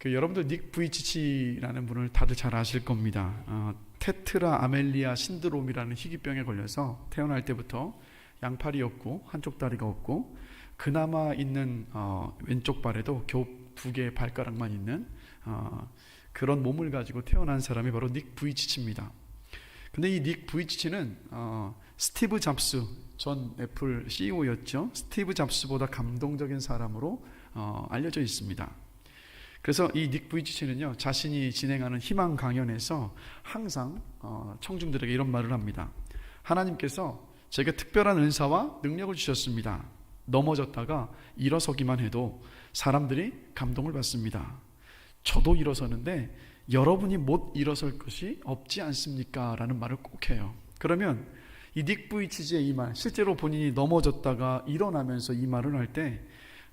여러분들 닉 부이치치라는 분을 다들 잘 아실 겁니다. 테트라 아멜리아 신드롬이라는 희귀병에 걸려서 태어날 때부터 양팔이 없고 한쪽 다리가 없고 그나마 있는 왼쪽 발에도 겨우 2개의 발가락만 있는 그런 몸을 가지고 태어난 사람이 바로 닉 부이치치입니다. 근데 이 닉 부이치치는 스티브 잡스 전 애플 CEO였죠. 스티브 잡스보다 감동적인 사람으로 알려져 있습니다. 그래서 이 닉 부이치치는요, 자신이 진행하는 희망 강연에서 항상 청중들에게 이런 말을 합니다. 하나님께서 제게 특별한 은사와 능력을 주셨습니다. 넘어졌다가 일어서기만 해도 사람들이 감동을 받습니다. 저도 일어서는데 여러분이 못 일어설 것이 없지 않습니까? 라는 말을 꼭 해요. 그러면 이 닉 부이치치의 이 말, 실제로 본인이 넘어졌다가 일어나면서 이 말을 할 때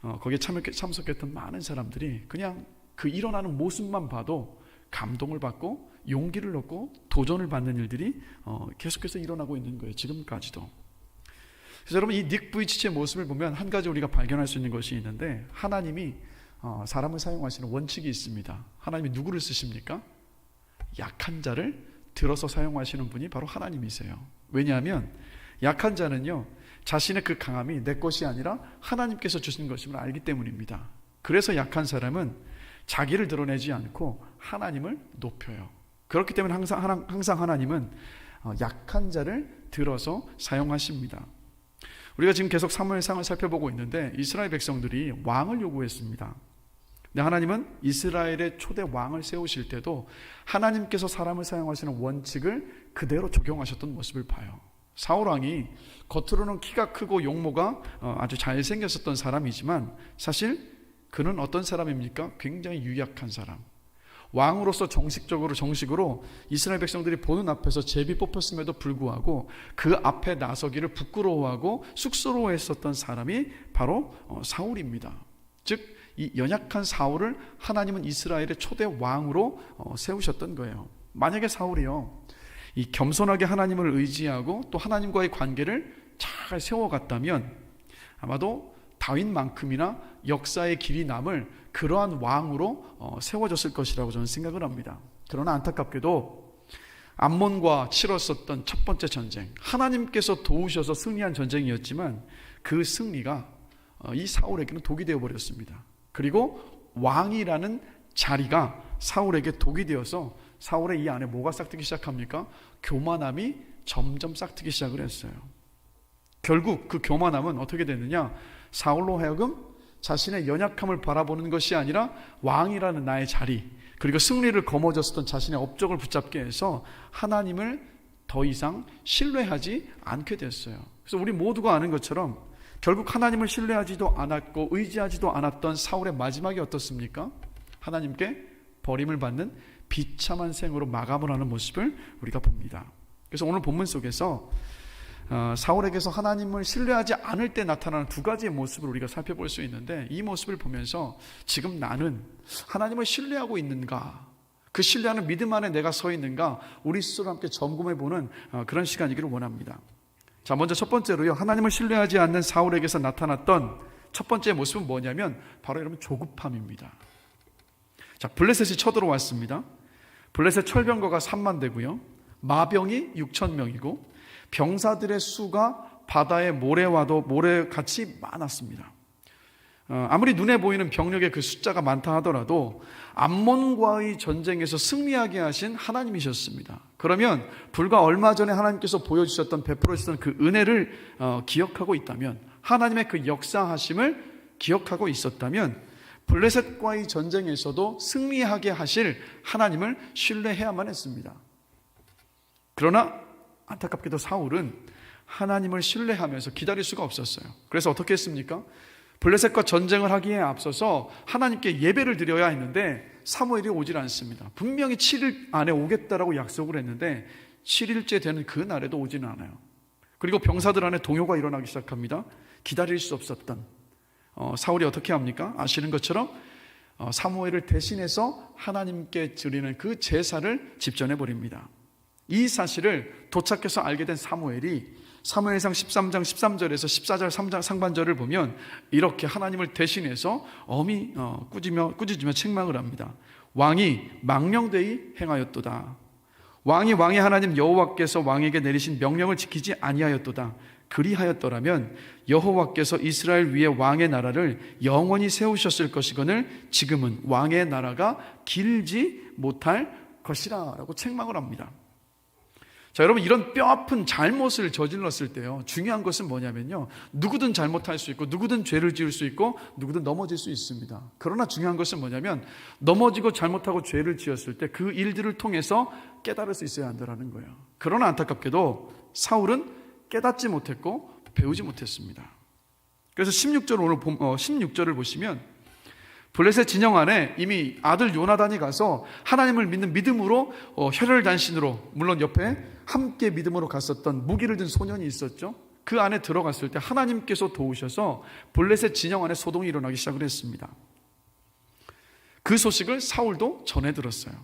거기에 참석했던 많은 사람들이 그냥 그 일어나는 모습만 봐도 감동을 받고 용기를 얻고 도전을 받는 일들이 계속해서 일어나고 있는 거예요. 지금까지도. 그래서 여러분, 이 닉 부이치치의 모습을 보면 한 가지 우리가 발견할 수 있는 것이 있는데, 하나님이 사람을 사용하시는 원칙이 있습니다. 하나님이 누구를 쓰십니까? 약한 자를 들어서 사용하시는 분이 바로 하나님이세요. 왜냐하면 약한 자는요, 자신의 그 강함이 내 것이 아니라 하나님께서 주신 것임을 알기 때문입니다. 그래서 약한 사람은 자기를 드러내지 않고 하나님을 높여요. 그렇기 때문에 항상 하나님은 약한 자를 들어서 사용하십니다. 우리가 지금 계속 사무엘상을 살펴보고 있는데 이스라엘 백성들이 왕을 요구했습니다. 근데 하나님은 이스라엘의 초대 왕을 세우실 때도 하나님께서 사람을 사용하시는 원칙을 그대로 적용하셨던 모습을 봐요. 사울 왕이 겉으로는 키가 크고 용모가 아주 잘생겼었던 사람이지만 사실 그는 어떤 사람입니까? 굉장히 유약한 사람. 왕으로서 정식으로 이스라엘 백성들이 보는 앞에서 제비 뽑혔음에도 불구하고 그 앞에 나서기를 부끄러워하고 쑥스러워했었던 사람이 바로 사울입니다. 즉, 이 연약한 사울을 하나님은 이스라엘의 초대 왕으로 세우셨던 거예요. 만약에 사울이요, 이 겸손하게 하나님을 의지하고 또 하나님과의 관계를 잘 세워갔다면 아마도 다윗만큼이나 역사의 길이 남을 그러한 왕으로 세워졌을 것이라고 저는 생각을 합니다. 그러나 안타깝게도 암몬과 치렀었던 첫 번째 전쟁, 하나님께서 도우셔서 승리한 전쟁이었지만 그 승리가 이 사울에게는 독이 되어버렸습니다. 그리고 왕이라는 자리가 사울에게 독이 되어서 사울의 이 안에 뭐가 싹트기 시작합니까? 교만함이 점점 싹트기 시작을 했어요. 결국 그 교만함은 어떻게 됐느냐? 사울로 하여금 자신의 연약함을 바라보는 것이 아니라 왕이라는 나의 자리, 그리고 승리를 거머쥐었던 자신의 업적을 붙잡게 해서 하나님을 더 이상 신뢰하지 않게 됐어요. 그래서 우리 모두가 아는 것처럼 결국 하나님을 신뢰하지도 않았고 의지하지도 않았던 사울의 마지막이 어떻습니까? 하나님께 버림을 받는 비참한 생으로 마감을 하는 모습을 우리가 봅니다. 그래서 오늘 본문 속에서 사울에게서 하나님을 신뢰하지 않을 때 나타나는 2가지의 모습을 우리가 살펴볼 수 있는데, 이 모습을 보면서 지금 나는 하나님을 신뢰하고 있는가, 그 신뢰하는 믿음 안에 내가 서 있는가, 우리 스스로 함께 점검해보는 그런 시간이기를 원합니다. 자, 먼저 첫 번째로요, 하나님을 신뢰하지 않는 사울에게서 나타났던 첫 번째 모습은 뭐냐면 바로 여러분 조급함입니다. 자, 블레셋이 쳐들어왔습니다. 블레셋 철병거가 3만 대고요, 마병이 6천 명이고 병사들의 수가 바다의 모래같이 많았습니다. 아무리 눈에 보이는 병력의 그 숫자가 많다 하더라도 암몬과의 전쟁에서 승리하게 하신 하나님이셨습니다. 그러면 불과 얼마 전에 하나님께서 보여주셨던, 베풀어 주셨던 그 은혜를 기억하고 있다면, 하나님의 그 역사하심을 기억하고 있었다면 블레셋과의 전쟁에서도 승리하게 하실 하나님을 신뢰해야만 했습니다. 그러나 안타깝게도 사울은 하나님을 신뢰하면서 기다릴 수가 없었어요. 그래서 어떻게 했습니까? 블레셋과 전쟁을 하기에 앞서서 하나님께 예배를 드려야 했는데 사무엘이 오질 않습니다. 분명히 7일 안에 오겠다라고 약속을 했는데 7일째 되는 그 날에도 오지는 않아요. 그리고 병사들 안에 동요가 일어나기 시작합니다. 기다릴 수 없었던 사울이 어떻게 합니까? 아시는 것처럼 사무엘을 대신해서 하나님께 드리는 그 제사를 집전해 버립니다. 이 사실을 도착해서 알게 된 사무엘이 사무엘상 13장 13절에서 14절 3장 상반절을 보면 이렇게 하나님을 대신해서 엄히 꾸짖으며 책망을 합니다. 왕이 망령되이 행하였도다. 왕이 왕의 하나님 여호와께서 왕에게 내리신 명령을 지키지 아니하였도다. 그리하였더라면 여호와께서 이스라엘 위에 왕의 나라를 영원히 세우셨을 것이거늘 지금은 왕의 나라가 길지 못할 것이라 라고 책망을 합니다. 자, 여러분, 이런 뼈아픈 잘못을 저질렀을 때요, 중요한 것은 뭐냐면요, 누구든 잘못할 수 있고 누구든 죄를 지을 수 있고 누구든 넘어질 수 있습니다. 그러나 중요한 것은 뭐냐면 넘어지고 잘못하고 죄를 지었을 때 그 일들을 통해서 깨달을 수 있어야 한다는 거예요. 그러나 안타깝게도 사울은 깨닫지 못했고 배우지 못했습니다. 그래서 16절 오늘 16절을 보시면 블레셋 진영 안에 이미 아들 요나단이 가서 하나님을 믿는 믿음으로 혈혈단신으로, 물론 옆에 함께 믿음으로 갔었던 무기를 든 소년이 있었죠. 그 안에 들어갔을 때 하나님께서 도우셔서 블레셋 진영 안에 소동이 일어나기 시작을 했습니다. 그 소식을 사울도 전해 들었어요.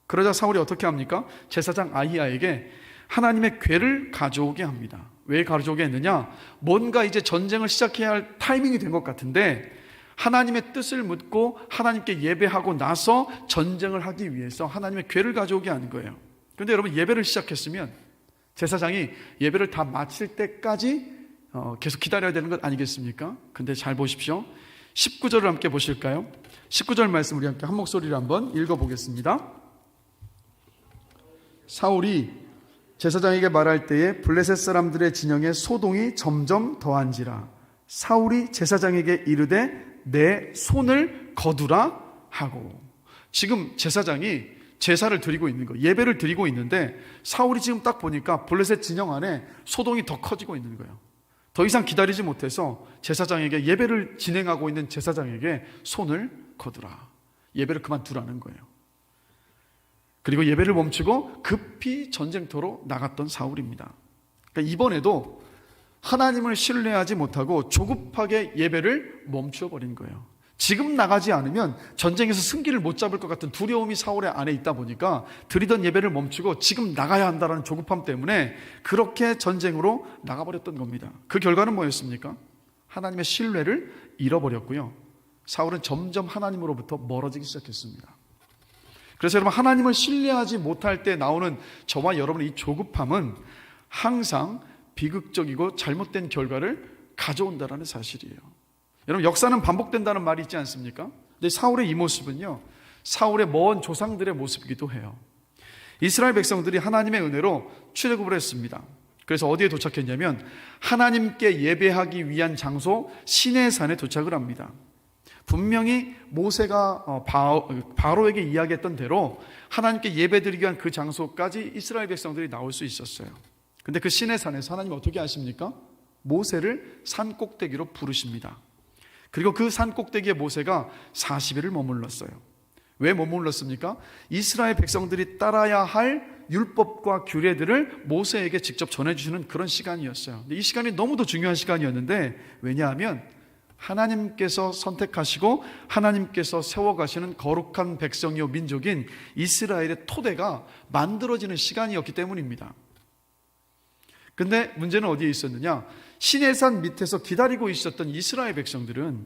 그러자 사울이 어떻게 합니까? 제사장 아히야에게 하나님의 궤를 가져오게 합니다. 왜 가져오게 했느냐? 뭔가 이제 전쟁을 시작해야 할 타이밍이 된 것 같은데 하나님의 뜻을 묻고 하나님께 예배하고 나서 전쟁을 하기 위해서 하나님의 궤를 가져오게 하는 거예요. 그런데 여러분, 예배를 시작했으면 제사장이 예배를 다 마칠 때까지 계속 기다려야 되는 것 아니겠습니까? 근데 잘 보십시오. 19절을 함께 보실까요? 19절 말씀 우리 함께 한 목소리로 한번 읽어보겠습니다. 사울이 제사장에게 말할 때에 블레셋 사람들의 진영에 소동이 점점 더한지라. 사울이 제사장에게 이르되 내 손을 거두라 하고. 지금 제사장이 제사를 드리고 있는 거예요. 예배를 드리고 있는데 사울이 지금 딱 보니까 블레셋 진영 안에 소동이 더 커지고 있는 거예요. 더 이상 기다리지 못해서 제사장에게, 예배를 진행하고 있는 제사장에게 손을 거두라, 예배를 그만두라는 거예요. 그리고 예배를 멈추고 급히 전쟁터로 나갔던 사울입니다. 그러니까 이번에도 하나님을 신뢰하지 못하고 조급하게 예배를 멈춰버린 거예요. 지금 나가지 않으면 전쟁에서 승기를 못 잡을 것 같은 두려움이 사울의 안에 있다 보니까 드리던 예배를 멈추고 지금 나가야 한다는 조급함 때문에 그렇게 전쟁으로 나가버렸던 겁니다. 그 결과는 뭐였습니까? 하나님의 신뢰를 잃어버렸고요, 사울은 점점 하나님으로부터 멀어지기 시작했습니다. 그래서 여러분, 하나님을 신뢰하지 못할 때 나오는 저와 여러분의 이 조급함은 항상 비극적이고 잘못된 결과를 가져온다는 사실이에요. 여러분, 역사는 반복된다는 말이 있지 않습니까? 근데 사울의 이 모습은요, 사울의 먼 조상들의 모습이기도 해요. 이스라엘 백성들이 하나님의 은혜로 출애굽을 했습니다. 그래서 어디에 도착했냐면 하나님께 예배하기 위한 장소 시내산에 도착을 합니다. 분명히 모세가 바로에게 이야기했던 대로 하나님께 예배드리기 위한 그 장소까지 이스라엘 백성들이 나올 수 있었어요. 근데 그 시내산에서 하나님 어떻게 하십니까? 모세를 산 꼭대기로 부르십니다. 그리고 그 산 꼭대기에 모세가 40일을 머물렀어요. 왜 머물렀습니까? 이스라엘 백성들이 따라야 할 율법과 규례들을 모세에게 직접 전해주시는 그런 시간이었어요. 근데 이 시간이 너무도 중요한 시간이었는데, 왜냐하면 하나님께서 선택하시고 하나님께서 세워가시는 거룩한 백성이요 민족인 이스라엘의 토대가 만들어지는 시간이었기 때문입니다. 근데 문제는 어디에 있었느냐? 시내산 밑에서 기다리고 있었던 이스라엘 백성들은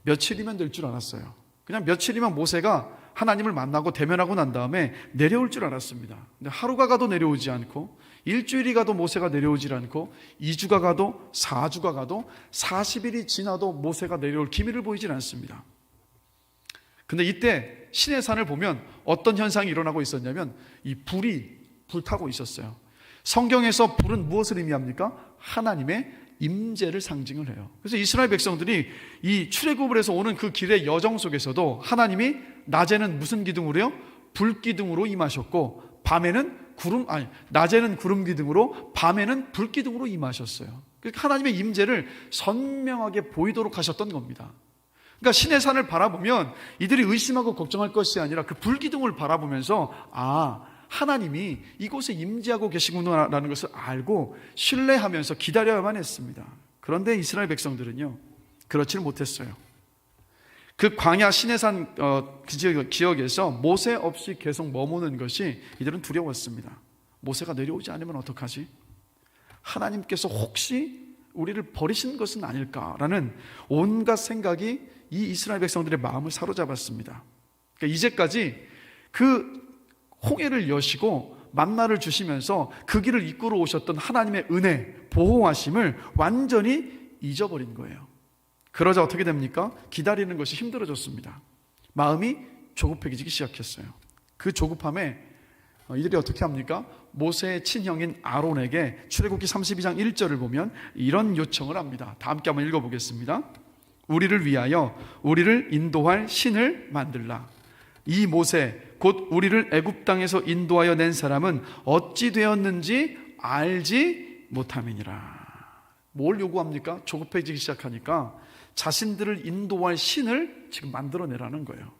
며칠이면 될 줄 알았어요. 그냥 며칠이면 모세가 하나님을 만나고 대면하고 난 다음에 내려올 줄 알았습니다. 근데 하루가 가도 내려오지 않고, 일주일이 가도 모세가 내려오지 않고, 2주가 가도 4주가 가도 40일이 지나도 모세가 내려올 기미를 보이질 않습니다. 근데 이때 시내산을 보면 어떤 현상이 일어나고 있었냐면 이 불이 불타고 있었어요. 성경에서 불은 무엇을 의미합니까? 하나님의 임재를 상징을 해요. 그래서 이스라엘 백성들이 이 출애굽을 해서 오는 그 길의 여정 속에서도 하나님이 낮에는 무슨 기둥으로요? 불기둥으로 임하셨고, 낮에는 구름 기둥으로, 밤에는 불 기둥으로 임하셨어요. 그러니까 하나님의 임재를 선명하게 보이도록 하셨던 겁니다. 그러니까 시내산을 바라보면 이들이 의심하고 걱정할 것이 아니라 그 불기둥을 바라보면서 하나님이 이곳에 임재하고 계시구나라는 것을 알고 신뢰하면서 기다려야만 했습니다. 그런데 이스라엘 백성들은요, 그렇지는 못했어요. 그 광야 시내산 지역에서 모세 없이 계속 머무는 것이 이들은 두려웠습니다. 모세가 내려오지 않으면 어떡하지? 하나님께서 혹시 우리를 버리신 것은 아닐까라는 온갖 생각이 이 이스라엘 백성들의 마음을 사로잡았습니다. 그러니까 이제까지 그 홍해를 여시고 만나를 주시면서 그 길을 이끌어 오셨던 하나님의 은혜, 보호하심을 완전히 잊어버린 거예요. 그러자 어떻게 됩니까? 기다리는 것이 힘들어졌습니다. 마음이 조급해지기 시작했어요. 그 조급함에 이들이 어떻게 합니까? 모세의 친형인 아론에게 출애굽기 32장 1절을 보면 이런 요청을 합니다. 다 함께 한번 읽어보겠습니다. 우리를 위하여 우리를 인도할 신을 만들라. 이 모세 곧 우리를 애굽 땅에서 인도하여 낸 사람은 어찌 되었는지 알지 못함이니라. 뭘 요구합니까? 조급해지기 시작하니까 자신들을 인도할 신을 지금 만들어내라는 거예요.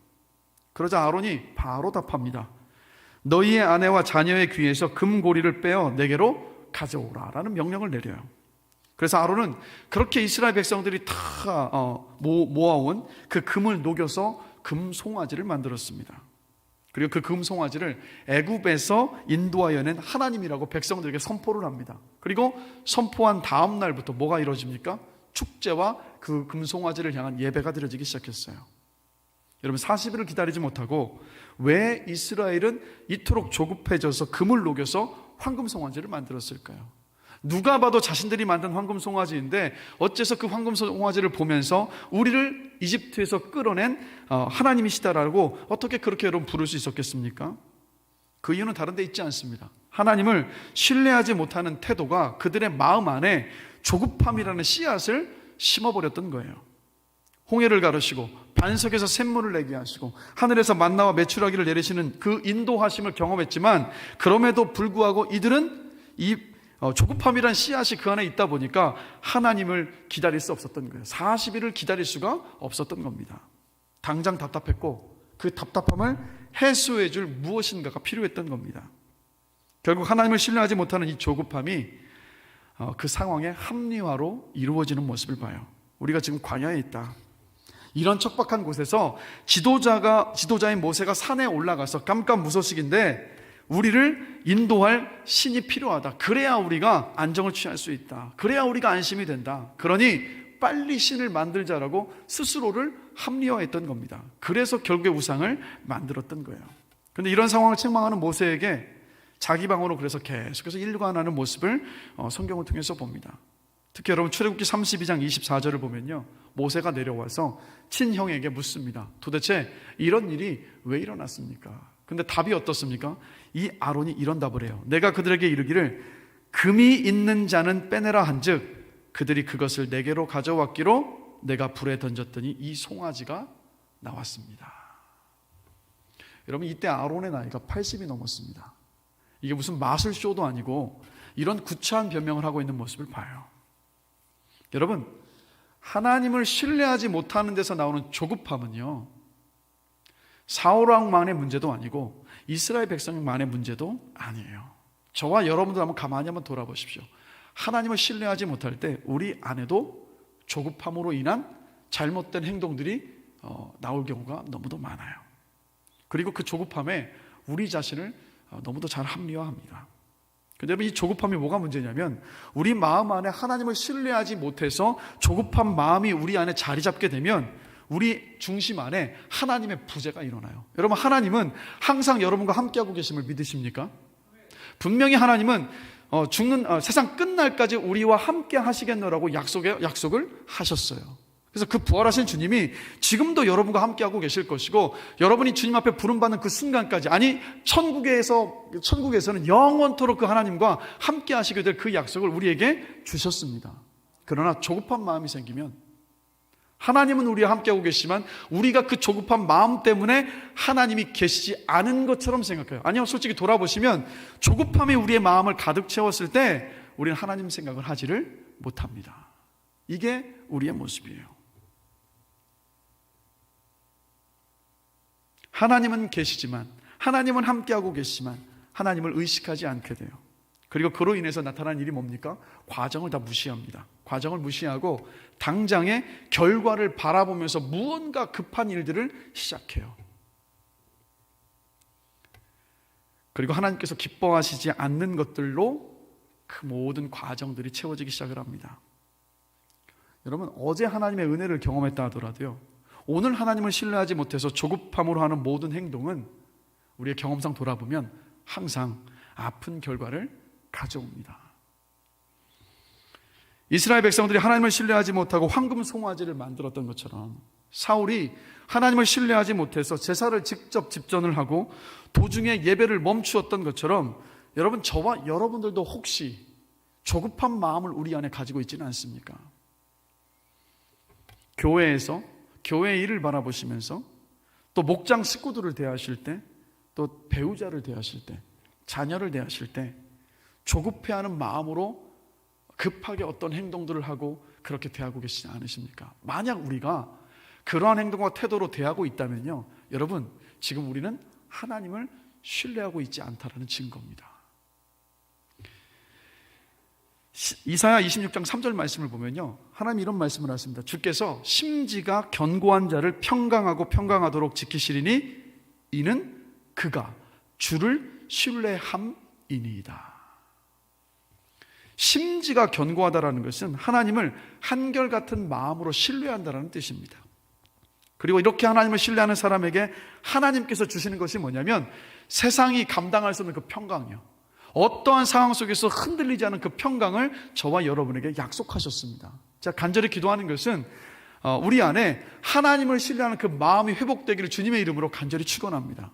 그러자 아론이 바로 답합니다. 너희의 아내와 자녀의 귀에서 금고리를 빼어 내게로 가져오라 라는 명령을 내려요. 그래서 아론은 그렇게 이스라엘 백성들이 다 모아온 그 금을 녹여서 금송아지를 만들었습니다. 그리고 그 금송아지를 애굽에서 인도하여 낸 하나님이라고 백성들에게 선포를 합니다. 그리고 선포한 다음 날부터 뭐가 이루어집니까? 축제와 그 금송아지를 향한 예배가 드려지기 시작했어요. 여러분 40일을 기다리지 못하고 왜 이스라엘은 이토록 조급해져서 금을 녹여서 황금송아지를 만들었을까요? 누가 봐도 자신들이 만든 황금송아지인데 어째서 그 황금송아지를 보면서 우리를 이집트에서 끌어낸 하나님이시다라고 어떻게 그렇게 여러분 부를 수 있었겠습니까? 그 이유는 다른 데 있지 않습니다. 하나님을 신뢰하지 못하는 태도가 그들의 마음 안에 조급함이라는 씨앗을 심어버렸던 거예요. 홍해를 가르시고 반석에서 샘물을 내게 하시고 하늘에서 만나와 메추라기를 내리시는 그 인도하심을 경험했지만 그럼에도 불구하고 이들은 이 조급함이란 씨앗이 그 안에 있다 보니까 하나님을 기다릴 수 없었던 거예요. 40일을 기다릴 수가 없었던 겁니다. 당장 답답했고 그 답답함을 해소해 줄 무엇인가가 필요했던 겁니다. 결국 하나님을 신뢰하지 못하는 이 조급함이 그 상황의 합리화로 이루어지는 모습을 봐요. 우리가 지금 광야에 있다. 이런 척박한 곳에서 지도자인 모세가 산에 올라가서 깜깜무소식인데 우리를 인도할 신이 필요하다. 그래야 우리가 안정을 취할 수 있다. 그래야 우리가 안심이 된다. 그러니 빨리 신을 만들자라고 스스로를 합리화했던 겁니다. 그래서 결국에 우상을 만들었던 거예요. 그런데 이런 상황을 책망하는 모세에게 자기 방어로 그래서 계속해서 일관하는 모습을 성경을 통해서 봅니다. 특히 여러분 출애굽기 32장 24절을 보면요, 모세가 내려와서 친형에게 묻습니다. 도대체 이런 일이 왜 일어났습니까? 근데 답이 어떻습니까? 이 아론이 이런 답을 해요. 내가 그들에게 이르기를 금이 있는 자는 빼내라 한즉 그들이 그것을 내게로 가져왔기로 내가 불에 던졌더니 이 송아지가 나왔습니다. 여러분 이때 아론의 나이가 80이 넘었습니다. 이게 무슨 마술쇼도 아니고 이런 구차한 변명을 하고 있는 모습을 봐요. 여러분 하나님을 신뢰하지 못하는 데서 나오는 조급함은요, 사울왕만의 문제도 아니고 이스라엘 백성만의 문제도 아니에요. 저와 여러분들 한번 가만히 한번 돌아보십시오. 하나님을 신뢰하지 못할 때 우리 안에도 조급함으로 인한 잘못된 행동들이 나올 경우가 너무도 많아요. 그리고 그 조급함에 우리 자신을 너무도 잘 합리화합니다. 근데 여러분 이 조급함이 뭐가 문제냐면 우리 마음 안에 하나님을 신뢰하지 못해서 조급한 마음이 우리 안에 자리 잡게 되면 우리 중심 안에 하나님의 부재가 일어나요. 여러분 하나님은 항상 여러분과 함께하고 계심을 믿으십니까? 분명히 하나님은 세상 끝날까지 우리와 함께 하시겠노라고 약속을 하셨어요. 그래서 그 부활하신 주님이 지금도 여러분과 함께하고 계실 것이고 여러분이 주님 앞에 부름받는 그 순간까지, 아니 천국에서는 영원토록 그 하나님과 함께 하시게 될 그 약속을 우리에게 주셨습니다. 그러나 조급한 마음이 생기면 하나님은 우리와 함께하고 계시지만 우리가 그 조급한 마음 때문에 하나님이 계시지 않은 것처럼 생각해요. 아니요, 솔직히 돌아보시면 조급함이 우리의 마음을 가득 채웠을 때 우리는 하나님 생각을 하지를 못합니다. 이게 우리의 모습이에요. 하나님은 계시지만, 하나님은 함께하고 계시지만 하나님을 의식하지 않게 돼요. 그리고 그로 인해서 나타난 일이 뭡니까? 과정을 다 무시합니다. 과정을 무시하고 당장의 결과를 바라보면서 무언가 급한 일들을 시작해요. 그리고 하나님께서 기뻐하시지 않는 것들로 그 모든 과정들이 채워지기 시작을 합니다. 여러분, 어제 하나님의 은혜를 경험했다 하더라도요, 오늘 하나님을 신뢰하지 못해서 조급함으로 하는 모든 행동은 우리의 경험상 돌아보면 항상 아픈 결과를 가져옵니다. 이스라엘 백성들이 하나님을 신뢰하지 못하고 황금 송아지를 만들었던 것처럼 사울이 하나님을 신뢰하지 못해서 제사를 직접 집전을 하고 도중에 예배를 멈추었던 것처럼 여러분, 저와 여러분들도 혹시 조급한 마음을 우리 안에 가지고 있지는 않습니까? 교회에서 교회의 일을 바라보시면서 또 목장 식구들을 대하실 때, 또 배우자를 대하실 때, 자녀를 대하실 때 조급해하는 마음으로 급하게 어떤 행동들을 하고 그렇게 대하고 계시지 않으십니까? 만약 우리가 그러한 행동과 태도로 대하고 있다면요, 여러분, 지금 우리는 하나님을 신뢰하고 있지 않다라는 증거입니다. 이사야 26장 3절 말씀을 보면요, 하나님 이런 말씀을 하십니다. 주께서 심지가 견고한 자를 평강하고 평강하도록 지키시리니 이는 그가 주를 신뢰함이니이다. 심지가 견고하다라는 것은 하나님을 한결같은 마음으로 신뢰한다라는 뜻입니다. 그리고 이렇게 하나님을 신뢰하는 사람에게 하나님께서 주시는 것이 뭐냐면 세상이 감당할 수 없는 그 평강이요, 어떠한 상황 속에서 흔들리지 않은 그 평강을 저와 여러분에게 약속하셨습니다. 제가 간절히 기도하는 것은 우리 안에 하나님을 신뢰하는 그 마음이 회복되기를 주님의 이름으로 간절히 축원합니다.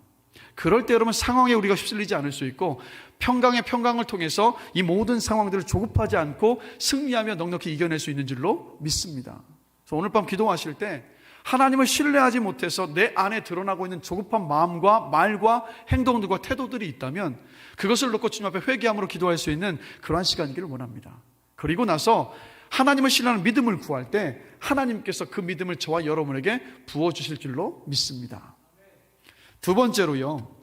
그럴 때 여러분, 상황에 우리가 휩쓸리지 않을 수 있고 평강의 평강을 통해서 이 모든 상황들을 조급하지 않고 승리하며 넉넉히 이겨낼 수 있는 줄로 믿습니다. 그래서 오늘 밤 기도하실 때 하나님을 신뢰하지 못해서 내 안에 드러나고 있는 조급한 마음과 말과 행동들과 태도들이 있다면 그것을 놓고 주님 앞에 회개함으로 기도할 수 있는 그러한 시간이기를 원합니다. 그리고 나서 하나님을 신뢰하는 믿음을 구할 때 하나님께서 그 믿음을 저와 여러분에게 부어주실 줄로 믿습니다. 두 번째로요,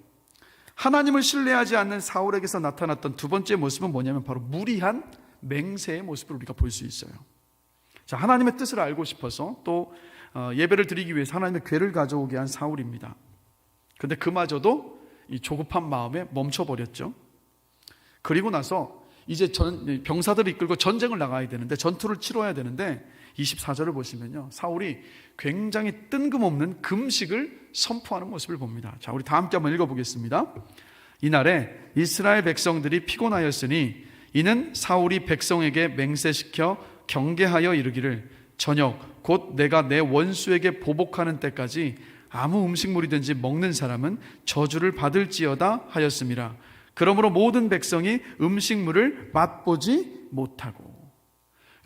하나님을 신뢰하지 않는 사울에게서 나타났던 두 번째 모습은 뭐냐면 바로 무리한 맹세의 모습을 우리가 볼 수 있어요. 자, 하나님의 뜻을 알고 싶어서 또 예배를 드리기 위해서 하나님의 궤를 가져오게 한 사울입니다. 그런데 그마저도 이 조급한 마음에 멈춰버렸죠. 그리고 나서 이제 병사들을 이끌고 전쟁을 나가야 되는데, 전투를 치러야 되는데 24절을 보시면요, 사울이 굉장히 뜬금없는 금식을 선포하는 모습을 봅니다. 자, 우리 다 함께 한번 읽어보겠습니다. 이날에 이스라엘 백성들이 피곤하였으니 이는 사울이 백성에게 맹세시켜 경계하여 이르기를 저녁 곧 내가 내 원수에게 보복하는 때까지 아무 음식물이든지 먹는 사람은 저주를 받을지어다 하였음이라. 그러므로 모든 백성이 음식물을 맛보지 못하고.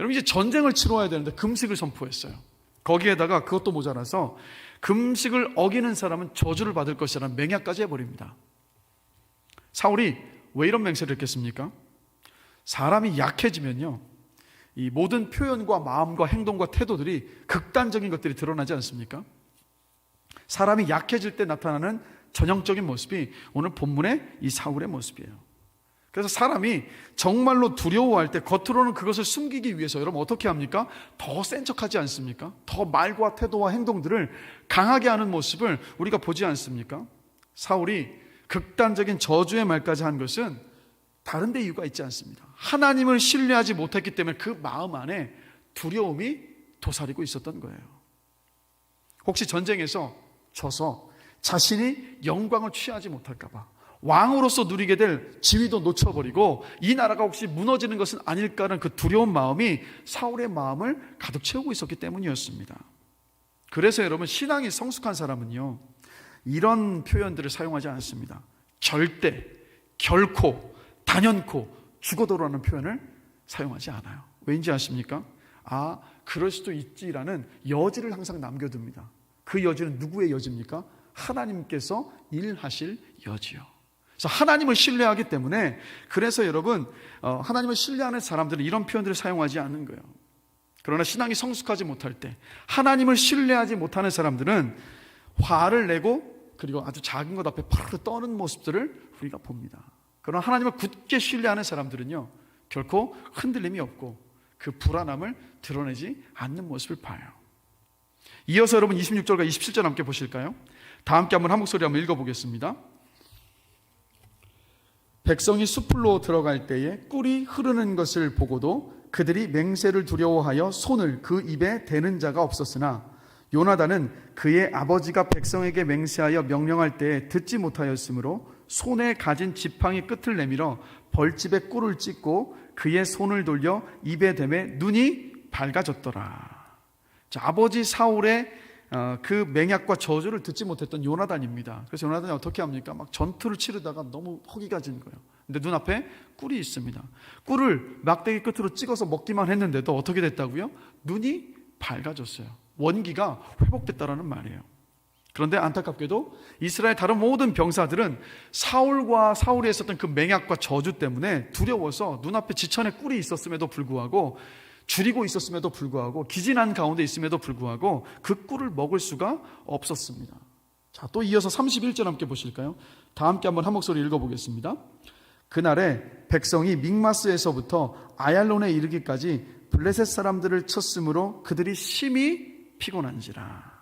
여러분, 이제 전쟁을 치러야 되는데 금식을 선포했어요. 거기에다가 그것도 모자라서 금식을 어기는 사람은 저주를 받을 것이라는 맹약까지 해버립니다. 사울이 왜 이런 맹세를 했겠습니까? 사람이 약해지면요, 이 모든 표현과 마음과 행동과 태도들이 극단적인 것들이 드러나지 않습니까? 사람이 약해질 때 나타나는 전형적인 모습이 오늘 본문의 이 사울의 모습이에요. 그래서 사람이 정말로 두려워할 때 겉으로는 그것을 숨기기 위해서 여러분 어떻게 합니까? 더 센 척하지 않습니까? 더 말과 태도와 행동들을 강하게 하는 모습을 우리가 보지 않습니까? 사울이 극단적인 저주의 말까지 한 것은 다른 데 이유가 있지 않습니다. 하나님을 신뢰하지 못했기 때문에 그 마음 안에 두려움이 도사리고 있었던 거예요. 혹시 전쟁에서 져서 자신이 영광을 취하지 못할까 봐, 왕으로서 누리게 될 지위도 놓쳐버리고 이 나라가 혹시 무너지는 것은 아닐까라는 그 두려운 마음이 사울의 마음을 가득 채우고 있었기 때문이었습니다. 그래서 여러분, 신앙이 성숙한 사람은요, 이런 표현들을 사용하지 않습니다. 절대, 결코, 단연코, 죽어도라는 표현을 사용하지 않아요. 왜인지 아십니까? 아, 그럴 수도 있지라는 여지를 항상 남겨둡니다. 그 여지는 누구의 여지입니까? 하나님께서 일하실 여지요. 그래서 하나님을 신뢰하기 때문에, 그래서 여러분, 하나님을 신뢰하는 사람들은 이런 표현들을 사용하지 않는 거예요. 그러나 신앙이 성숙하지 못할 때, 하나님을 신뢰하지 못하는 사람들은 화를 내고 그리고 아주 작은 것 앞에 파르르 떠는 모습들을 우리가 봅니다. 그러나 하나님을 굳게 신뢰하는 사람들은요, 결코 흔들림이 없고 그 불안함을 드러내지 않는 모습을 봐요. 이어서 여러분 26절과 27절 함께 보실까요? 다 함께 한번 한 목소리 한번 읽어보겠습니다. 백성이 숲으로 들어갈 때에 꿀이 흐르는 것을 보고도 그들이 맹세를 두려워하여 손을 그 입에 대는 자가 없었으나 요나단은 그의 아버지가 백성에게 맹세하여 명령할 때에 듣지 못하였으므로 손에 가진 지팡이 끝을 내밀어 벌집에 꿀을 찢고 그의 손을 돌려 입에 대매 눈이 밝아졌더라. 자, 아버지 사울의 그 맹약과 저주를 듣지 못했던 요나단입니다. 그래서 요나단이 어떻게 합니까? 막 전투를 치르다가 너무 허기가 진 거예요. 근데 눈앞에 꿀이 있습니다. 꿀을 막대기 끝으로 찍어서 먹기만 했는데도 어떻게 됐다고요? 눈이 밝아졌어요. 원기가 회복됐다라는 말이에요. 그런데 안타깝게도 이스라엘 다른 모든 병사들은 사울이 했었던 그 맹약과 저주 때문에 두려워서 눈앞에 지천에 꿀이 있었음에도 불구하고, 줄이고 있었음에도 불구하고, 기진한 가운데 있음에도 불구하고 그 꿀을 먹을 수가 없었습니다. 자, 또 이어서 31절 함께 보실까요? 다 함께 한번 한 목소리 읽어보겠습니다. 그날에 백성이 믹마스에서부터 아얄론에 이르기까지 블레셋 사람들을 쳤으므로 그들이 심히 피곤한지라.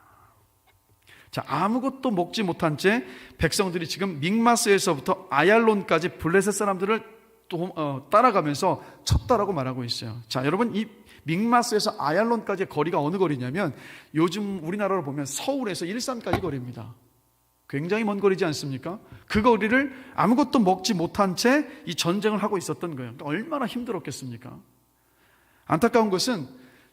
자, 아무것도 먹지 못한 채 백성들이 지금 믹마스에서부터 아얄론까지 블레셋 사람들을 또 따라가면서 쳤다라고 말하고 있어요. 자, 여러분, 이 믹마스에서 아얄론까지의 거리가 어느 거리냐면 요즘 우리나라로 보면 서울에서 일산까지 거리입니다. 굉장히 먼 거리지 않습니까? 그 거리를 아무것도 먹지 못한 채 이 전쟁을 하고 있었던 거예요. 그러니까 얼마나 힘들었겠습니까? 안타까운 것은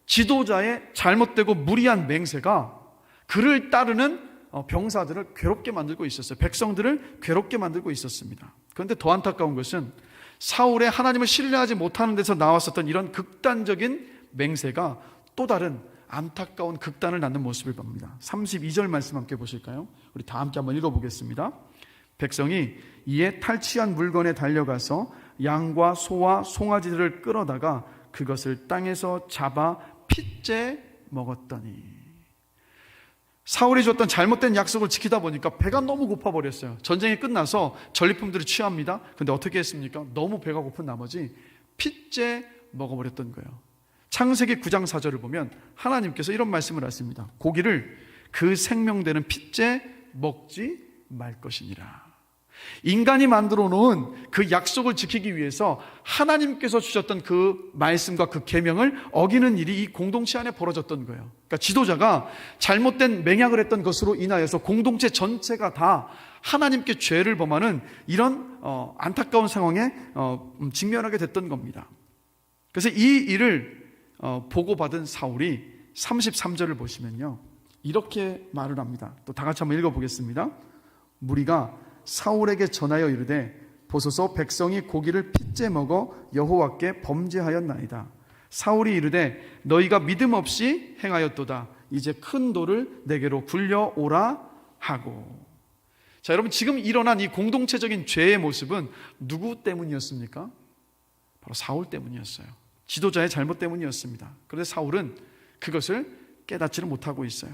지도자의 잘못되고 무리한 맹세가 그를 따르는 병사들을 괴롭게 만들고 있었어요. 백성들을 괴롭게 만들고 있었습니다. 그런데 더 안타까운 것은 사울의 하나님을 신뢰하지 못하는 데서 나왔었던 이런 극단적인 맹세가 또 다른 안타까운 극단을 낳는 모습을 봅니다. 32절 말씀 함께 보실까요? 우리 다 함께 한번 읽어보겠습니다. 백성이 이에 탈취한 물건에 달려가서 양과 소와 송아지들을 끌어다가 그것을 땅에서 잡아 핏째 먹었더니. 사울이 줬던 잘못된 약속을 지키다 보니까 배가 너무 고파버렸어요. 전쟁이 끝나서 전리품들을 취합니다. 근데 어떻게 했습니까? 너무 배가 고픈 나머지 핏째 먹어버렸던 거예요. 창세기 9장 4절을 보면 하나님께서 이런 말씀을 하십니다. 고기를 그 생명되는 핏째 먹지 말 것이니라. 인간이 만들어 놓은 그 약속을 지키기 위해서 하나님께서 주셨던 그 말씀과 그 계명을 어기는 일이 이 공동체 안에 벌어졌던 거예요. 그러니까 지도자가 잘못된 맹약을 했던 것으로 인하여서 공동체 전체가 다 하나님께 죄를 범하는 이런 안타까운 상황에 직면하게 됐던 겁니다. 그래서 이 일을 보고받은 사울이 33절을 보시면요, 이렇게 말을 합니다. 또 다 같이 한번 읽어보겠습니다. 무리가 사울에게 전하여 이르되 보소서 백성이 고기를 핏째 먹어 여호와께 범죄하였나이다. 사울이 이르되 너희가 믿음 없이 행하였도다. 이제 큰 돌을 내게로 굴려오라 하고. 자, 여러분, 지금 일어난 이 공동체적인 죄의 모습은 누구 때문이었습니까? 바로 사울 때문이었어요. 지도자의 잘못 때문이었습니다. 그런데 사울은 그것을 깨닫지를 못하고 있어요.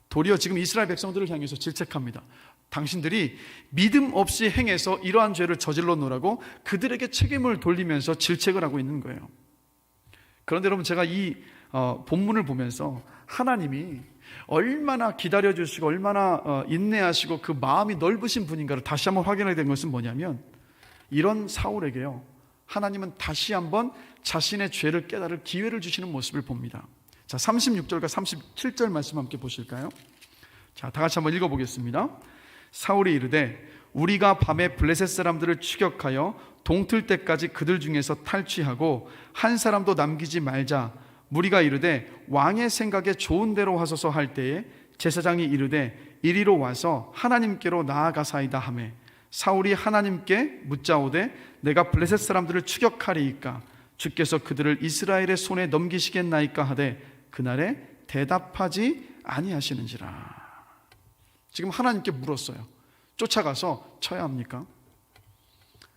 도리어 지금 이스라엘 백성들을 향해서 질책합니다. 당신들이 믿음 없이 행해서 이러한 죄를 저질러 놓으라고 그들에게 책임을 돌리면서 질책을 하고 있는 거예요. 그런데 여러분, 제가 이 본문을 보면서 하나님이 얼마나 기다려주시고 얼마나 인내하시고 그 마음이 넓으신 분인가를 다시 한번 확인하게 된 것은 뭐냐면, 이런 사울에게요, 하나님은 다시 한번 자신의 죄를 깨달을 기회를 주시는 모습을 봅니다. 자, 36절과 37절 말씀 함께 보실까요? 자, 다 같이 한번 읽어보겠습니다. 사울이 이르되 우리가 밤에 블레셋 사람들을 추격하여 동틀 때까지 그들 중에서 탈취하고 한 사람도 남기지 말자. 무리가 이르되 왕의 생각에 좋은 대로 하소서 할 때에 제사장이 이르되 이리로 와서 하나님께로 나아가사이다 하매 사울이 하나님께 묻자오되 내가 블레셋 사람들을 추격하리이까 주께서 그들을 이스라엘의 손에 넘기시겠나이까 하되 그날에 대답하지 아니하시는지라. 지금 하나님께 물었어요. 쫓아가서 쳐야 합니까?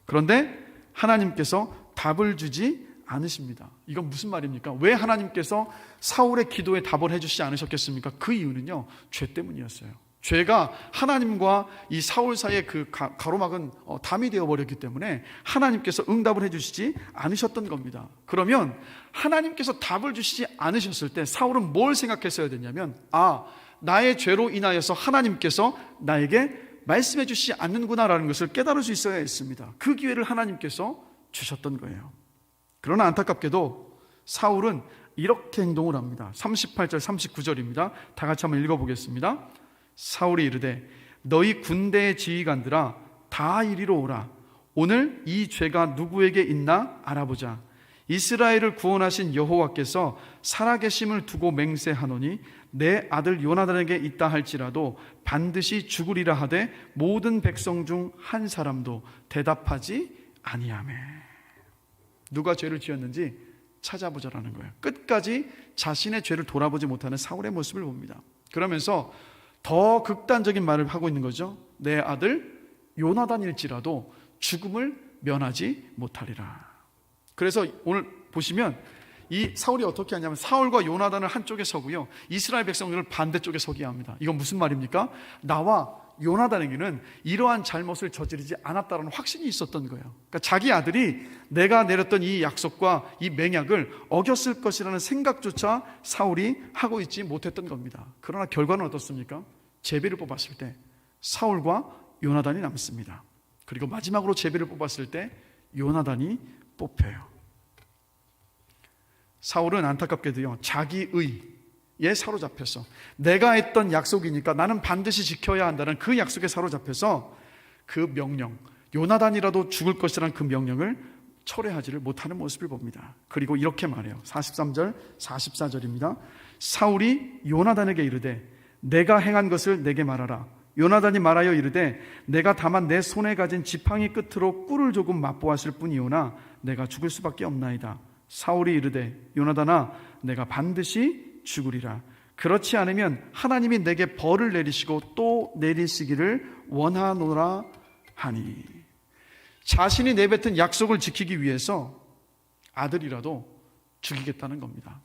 그런데 하나님께서 답을 주지 않으십니다. 이건 무슨 말입니까? 왜 하나님께서 사울의 기도에 답을 해주시지 않으셨겠습니까? 그 이유는요, 죄 때문이었어요. 죄가 하나님과 이 사울 사이의 그 가로막은 담이 되어버렸기 때문에 하나님께서 응답을 해주시지 않으셨던 겁니다. 그러면 하나님께서 답을 주시지 않으셨을 때 사울은 뭘 생각했어야 되냐면, 나의 죄로 인하여서 하나님께서 나에게 말씀해 주시지 않는구나라는 것을 깨달을 수 있어야 했습니다. 그 기회를 하나님께서 주셨던 거예요. 그러나 안타깝게도 사울은 이렇게 행동을 합니다. 38절 39절입니다. 다 같이 한번 읽어보겠습니다. 사울이 이르되 너희 군대의 지휘관들아 다 이리로 오라. 오늘 이 죄가 누구에게 있나 알아보자. 이스라엘을 구원하신 여호와께서 살아계심을 두고 맹세하노니 내 아들 요나단에게 있다 할지라도 반드시 죽으리라 하되 모든 백성 중 한 사람도 대답하지 아니하매. 누가 죄를 지었는지 찾아보자라는 거예요. 끝까지 자신의 죄를 돌아보지 못하는 사울의 모습을 봅니다. 그러면서 더 극단적인 말을 하고 있는 거죠. 내 아들 요나단일지라도 죽음을 면하지 못하리라. 그래서 오늘 보시면 이 사울이 어떻게 하냐면 사울과 요나단을 한쪽에 서고요, 이스라엘 백성들을 반대쪽에 서게 합니다. 이건 무슨 말입니까? 나와 요나단에게는 이러한 잘못을 저지르지 않았다는 확신이 있었던 거예요. 그러니까 자기 아들이 내가 내렸던 이 약속과 이 맹약을 어겼을 것이라는 생각조차 사울이 하고 있지 못했던 겁니다. 그러나 결과는 어떻습니까? 제비를 뽑았을 때 사울과 요나단이 남습니다. 그리고 마지막으로 제비를 뽑았을 때 요나단이 뽑혀요. 사울은 안타깝게도요, 자기 의에 사로잡혀서 내가 했던 약속이니까 나는 반드시 지켜야 한다는 그 약속에 사로잡혀서 그 명령, 요나단이라도 죽을 것이라는 그 명령을 철회하지를 못하는 모습을 봅니다. 그리고 이렇게 말해요. 43절 44절입니다. 사울이 요나단에게 이르되 내가 행한 것을 내게 말하라. 요나단이 말하여 이르되 내가 다만 내 손에 가진 지팡이 끝으로 꿀을 조금 맛보았을 뿐이오나 내가 죽을 수밖에 없나이다. 사울이 이르되 요나단아 내가 반드시 죽으리라. 그렇지 않으면 하나님이 내게 벌을 내리시고 또 내리시기를 원하노라 하니. 자신이 내뱉은 약속을 지키기 위해서 아들이라도 죽이겠다는 겁니다.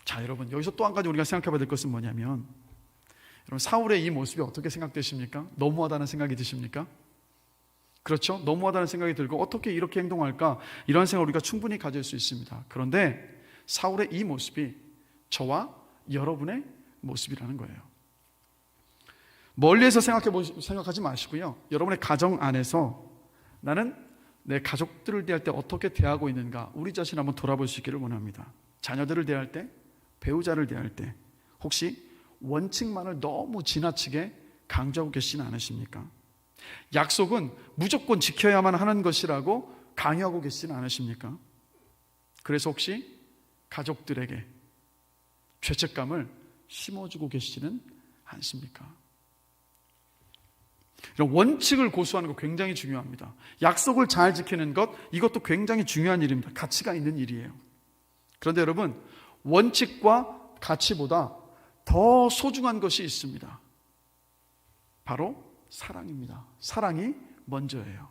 자, 여러분, 여기서 또 한 가지 우리가 생각해 봐야 될 것은 뭐냐면, 여러분, 사울의 이 모습이 어떻게 생각되십니까? 너무하다는 생각이 드십니까? 그렇죠? 너무하다는 생각이 들고 어떻게 이렇게 행동할까? 이런 생각을 우리가 충분히 가질 수 있습니다. 그런데 사울의 이 모습이 저와 여러분의 모습이라는 거예요. 멀리에서 생각하지 마시고요, 여러분의 가정 안에서 나는 내 가족들을 대할 때 어떻게 대하고 있는가, 우리 자신 한번 돌아볼 수 있기를 원합니다. 자녀들을 대할 때, 배우자를 대할 때 혹시 원칙만을 너무 지나치게 강조하고 계시지 않으십니까? 약속은 무조건 지켜야만 하는 것이라고 강요하고 계시지는 않으십니까? 그래서 혹시 가족들에게 죄책감을 심어주고 계시지는 않습니까? 이런 원칙을 고수하는 거 굉장히 중요합니다. 약속을 잘 지키는 것, 이것도 굉장히 중요한 일입니다. 가치가 있는 일이에요. 그런데 여러분, 원칙과 가치보다 더 소중한 것이 있습니다. 바로 사랑입니다. 사랑이 먼저예요.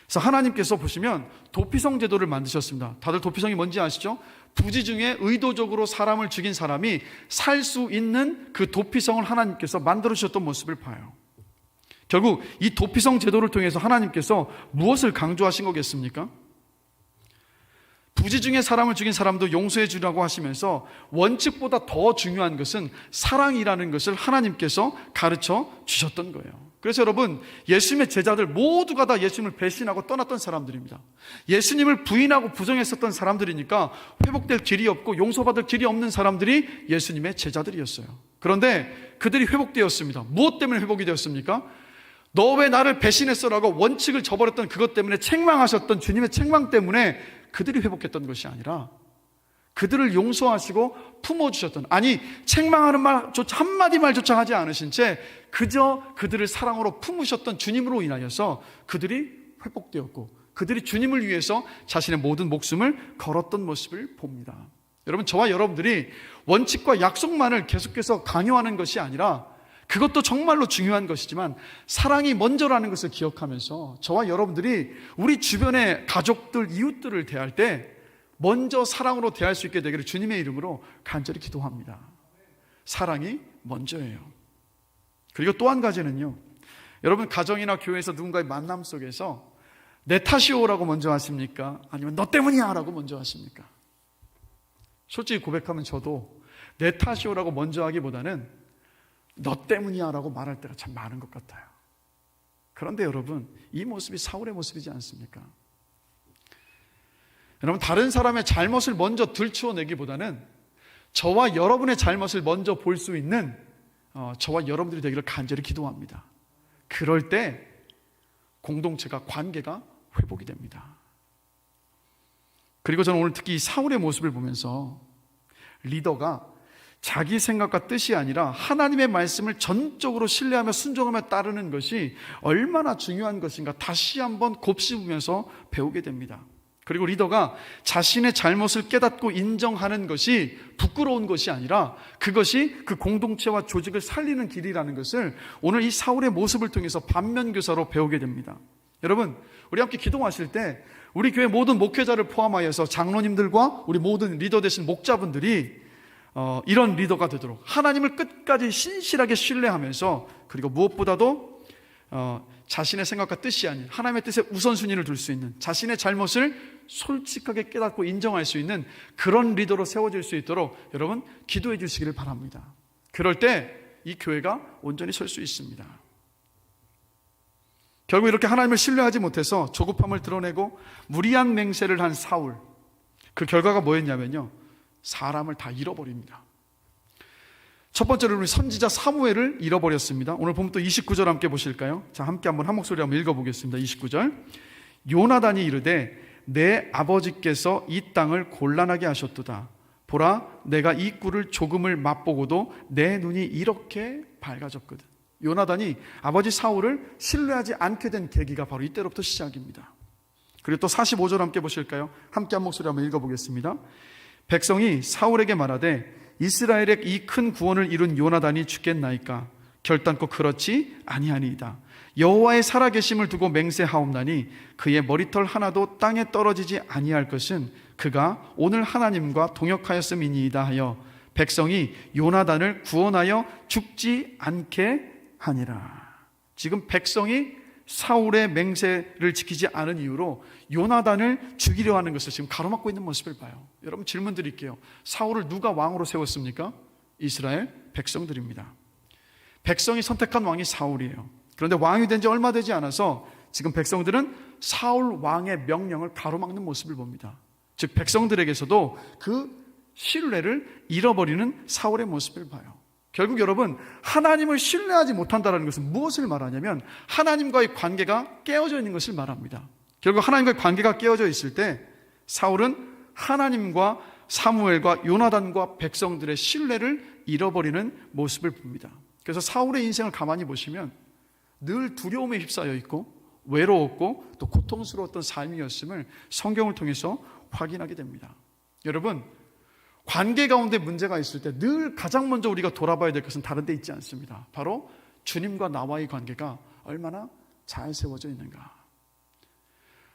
그래서 하나님께서 보시면 도피성 제도를 만드셨습니다. 다들 도피성이 뭔지 아시죠? 부지 중에 의도적으로 사람을 죽인 사람이 살 수 있는 그 도피성을 하나님께서 만들어 주셨던 모습을 봐요. 결국 이 도피성 제도를 통해서 하나님께서 무엇을 강조하신 거겠습니까? 부지 중에 사람을 죽인 사람도 용서해 주라고 하시면서 원칙보다 더 중요한 것은 사랑이라는 것을 하나님께서 가르쳐 주셨던 거예요. 그래서 여러분, 예수님의 제자들 모두가 다 예수님을 배신하고 떠났던 사람들입니다. 예수님을 부인하고 부정했었던 사람들이니까 회복될 길이 없고 용서받을 길이 없는 사람들이 예수님의 제자들이었어요. 그런데 그들이 회복되었습니다. 무엇 때문에 회복이 되었습니까? 너 왜 나를 배신했어라고 원칙을 저버렸던 그것 때문에 책망하셨던 주님의 책망 때문에 그들이 회복했던 것이 아니라 그들을 용서하시고 품어주셨던, 아니 책망하는 말조차 한마디 말조차 하지 않으신 채 그저 그들을 사랑으로 품으셨던 주님으로 인하여서 그들이 회복되었고 그들이 주님을 위해서 자신의 모든 목숨을 걸었던 모습을 봅니다. 여러분, 저와 여러분들이 원칙과 약속만을 계속해서 강요하는 것이 아니라, 그것도 정말로 중요한 것이지만 사랑이 먼저라는 것을 기억하면서 저와 여러분들이 우리 주변의 가족들, 이웃들을 대할 때 먼저 사랑으로 대할 수 있게 되기를 주님의 이름으로 간절히 기도합니다. 사랑이 먼저예요. 그리고 또 한 가지는요, 여러분 가정이나 교회에서 누군가의 만남 속에서 내 탓이오라고 먼저 하십니까? 아니면 너 때문이야 라고 먼저 하십니까? 솔직히 고백하면 저도 내 탓이오라고 먼저 하기보다는 너 때문이야 라고 말할 때가 참 많은 것 같아요. 그런데 여러분, 이 모습이 사울의 모습이지 않습니까? 여러분, 다른 사람의 잘못을 먼저 들추어내기보다는 저와 여러분의 잘못을 먼저 볼 수 있는 저와 여러분들이 되기를 간절히 기도합니다. 그럴 때 공동체가, 관계가 회복이 됩니다. 그리고 저는 오늘 특히 이 사울의 모습을 보면서 리더가 자기 생각과 뜻이 아니라 하나님의 말씀을 전적으로 신뢰하며 순종하며 따르는 것이 얼마나 중요한 것인가 다시 한번 곱씹으면서 배우게 됩니다. 그리고 리더가 자신의 잘못을 깨닫고 인정하는 것이 부끄러운 것이 아니라 그것이 그 공동체와 조직을 살리는 길이라는 것을 오늘 이 사울의 모습을 통해서 반면교사로 배우게 됩니다. 여러분, 우리 함께 기도하실 때 우리 교회 모든 목회자를 포함하여서 장로님들과 우리 모든 리더 되신 목자분들이 이런 리더가 되도록 하나님을 끝까지 신실하게 신뢰하면서, 그리고 무엇보다도 자신의 생각과 뜻이 아닌 하나님의 뜻에 우선순위를 둘 수 있는, 자신의 잘못을 솔직하게 깨닫고 인정할 수 있는 그런 리더로 세워질 수 있도록 여러분 기도해 주시기를 바랍니다. 그럴 때 이 교회가 온전히 설 수 있습니다. 결국 이렇게 하나님을 신뢰하지 못해서 조급함을 드러내고 무리한 맹세를 한 사울, 그 결과가 뭐였냐면요, 사람을 다 잃어버립니다. 첫 번째로 우리 선지자 사무엘을 잃어버렸습니다. 오늘 보면 또 29절 함께 보실까요? 자, 함께 한번 한 목소리 한번 읽어보겠습니다. 29절. 요나단이 이르되 내 아버지께서 이 땅을 곤란하게 하셨도다. 보라, 내가 이 꿀을 조금을 맛보고도 내 눈이 이렇게 밝아졌거든. 요나단이 아버지 사울을 신뢰하지 않게 된 계기가 바로 이때로부터 시작입니다. 그리고 또 45절 함께 보실까요? 함께 한 목소리 한번 읽어보겠습니다. 백성이 사울에게 말하되 이스라엘의 이 큰 구원을 이룬 요나단이 죽겠나이까? 결단코 그렇지 아니하니이다. 여호와의 살아계심을 두고 맹세하옵나니 그의 머리털 하나도 땅에 떨어지지 아니할 것은 그가 오늘 하나님과 동역하였음이니이다 하여 백성이 요나단을 구원하여 죽지 않게 하니라. 지금 백성이 사울의 맹세를 지키지 않은 이유로 요나단을 죽이려 하는 것을 지금 가로막고 있는 모습을 봐요. 여러분, 질문 드릴게요. 사울을 누가 왕으로 세웠습니까? 이스라엘 백성들입니다. 백성이 선택한 왕이 사울이에요. 그런데 왕이 된 지 얼마 되지 않아서 지금 백성들은 사울 왕의 명령을 가로막는 모습을 봅니다. 즉 백성들에게서도 그 신뢰를 잃어버리는 사울의 모습을 봐요. 결국 여러분, 하나님을 신뢰하지 못한다는 것은 무엇을 말하냐면 하나님과의 관계가 깨어져 있는 것을 말합니다. 결국 하나님과의 관계가 깨어져 있을 때 사울은 하나님과 사무엘과 요나단과 백성들의 신뢰를 잃어버리는 모습을 봅니다. 그래서 사울의 인생을 가만히 보시면 늘 두려움에 휩싸여 있고 외로웠고 또 고통스러웠던 삶이었음을 성경을 통해서 확인하게 됩니다. 여러분, 관계 가운데 문제가 있을 때 늘 가장 먼저 우리가 돌아봐야 될 것은 다른 데 있지 않습니다. 바로 주님과 나와의 관계가 얼마나 잘 세워져 있는가.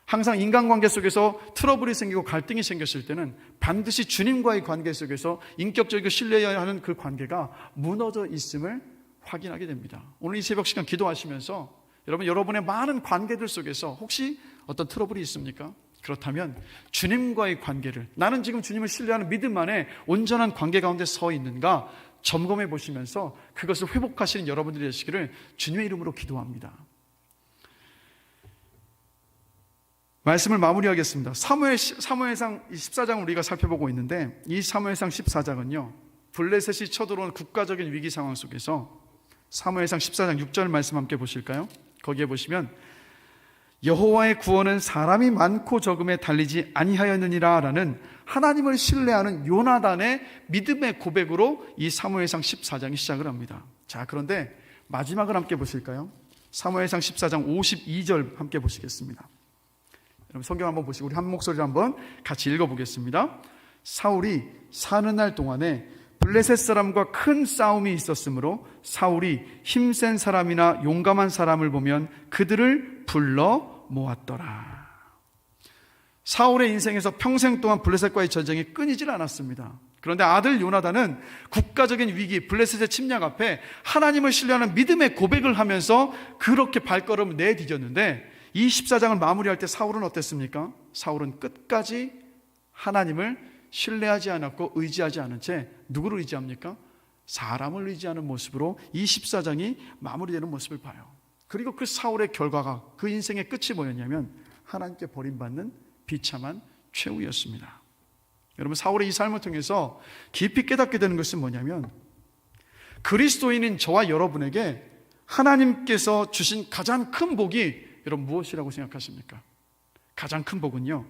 항상 인간관계 속에서 트러블이 생기고 갈등이 생겼을 때는 반드시 주님과의 관계 속에서 인격적이고 신뢰해야 하는 그 관계가 무너져 있음을 확인하게 됩니다. 오늘 이 새벽 시간 기도하시면서 여러분의 많은 관계들 속에서 혹시 어떤 트러블이 있습니까? 그렇다면 주님과의 관계를, 나는 지금 주님을 신뢰하는 믿음 안에 온전한 관계 가운데 서 있는가 점검해 보시면서 그것을 회복하시는 여러분들이 되시기를 주님의 이름으로 기도합니다. 말씀을 마무리하겠습니다. 사무엘상 14장을 우리가 살펴보고 있는데 이 사무엘상 14장은요 블레셋이 쳐들어온 국가적인 위기 상황 속에서 사무엘상 14장 6절 말씀 함께 보실까요? 거기에 보시면 여호와의 구원은 사람이 많고 적음에 달리지 아니하였느니라 라는 하나님을 신뢰하는 요나단의 믿음의 고백으로 이 사무엘상 14장이 시작을 합니다. 자, 그런데 마지막을 함께 보실까요? 사무엘상 14장 52절 함께 보시겠습니다. 여러분 성경 한번 보시고 우리 한 목소리로 한번 같이 읽어보겠습니다. 사울이 사는 날 동안에 블레셋 사람과 큰 싸움이 있었으므로 사울이 힘센 사람이나 용감한 사람을 보면 그들을 불러 모았더라. 사울의 인생에서 평생 동안 블레셋과의 전쟁이 끊이질 않았습니다. 그런데 아들 요나단은 국가적인 위기, 블레셋의 침략 앞에 하나님을 신뢰하는 믿음의 고백을 하면서 그렇게 발걸음을 내디뎠는데 이 14장을 마무리할 때 사울은 어땠습니까? 사울은 끝까지 하나님을 신뢰하지 않았고 의지하지 않은 채 누구를 의지합니까? 사람을 의지하는 모습으로 이 14장이 마무리되는 모습을 봐요. 그리고 그 사울의 결과가, 그 인생의 끝이 뭐였냐면 하나님께 버림받는 비참한 최후였습니다. 여러분, 사울의 이 삶을 통해서 깊이 깨닫게 되는 것은 뭐냐면, 그리스도인인 저와 여러분에게 하나님께서 주신 가장 큰 복이 여러분 무엇이라고 생각하십니까? 가장 큰 복은요,